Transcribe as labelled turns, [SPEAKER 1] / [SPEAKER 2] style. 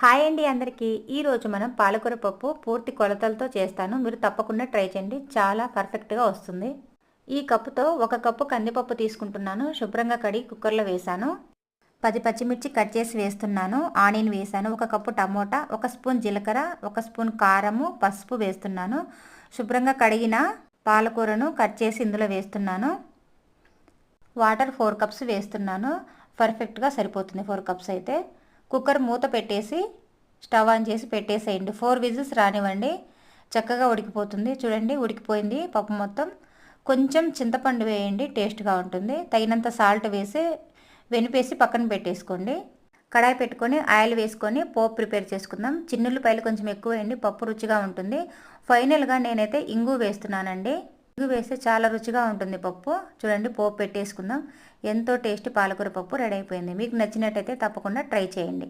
[SPEAKER 1] Hi అండి అందరికీ. ఈరోజు మనం పాలకూర పప్పు పూర్తి కొలతలతో చేస్తాను. మీరు తప్పకుండా ట్రై చేయండి. చాలా పర్ఫెక్ట్‌గా వస్తుంది. ఈ కప్పుతో 1 కప్పు కందిపప్పు తీసుకుంటున్నాను. శుభ్రంగా కడిగి కుక్కర్‌లో వేశాను. 10 పచ్చిమిర్చి కట్ చేసి వేస్తున్నాను. ఆనియన్ వేశాను. 1 కప్పు టమోటా, 1 స్పూన్ జీలకర్ర, 1 స్పూన్ కారము, పసుపు వేస్తున్నాను. శుభ్రంగా కడిగిన పాలకూరను కట్ చేసి ఇందులో వేస్తున్నాను. వాటర్ 4 కప్స్ వేస్తున్నాను. పర్ఫెక్ట్‌గా సరిపోతుంది 4 కప్స్ అయితే. కుక్కర్ మూత పెట్టేసి స్టవ్ ఆన్ చేసి పెట్టేసేయండి. 4 విజిల్స్ రానివ్వండి. చక్కగా ఉడికిపోతుంది. చూడండి ఉడికిపోయింది పప్పు మొత్తం. కొంచెం చింతపండు వేయండి, టేస్ట్గా ఉంటుంది. తగినంత సాల్ట్ వేసి వెనిపేసి పక్కన పెట్టేసుకోండి. కడాయి పెట్టుకొని ఆయిల్ వేసుకొని పోపు ప్రిపేర్ చేసుకుందాం. చిన్నుల్లిపాయలు కొంచెం ఎక్కువ వేయండి, పప్పు రుచిగా ఉంటుంది. ఫైనల్గా నేనైతే ఇంగు వేస్తున్నానండి. ఇంగు వేస్తే చాలా రుచిగా ఉంటుంది పప్పు. చూడండి పోపు పెట్టేసుకుందాం. ఎంతో టేస్టీ పాలకూర పప్పు రెడీ అయిపోయింది. మీకు నచ్చినట్టయితే తప్పకుండా ట్రై చేయండి.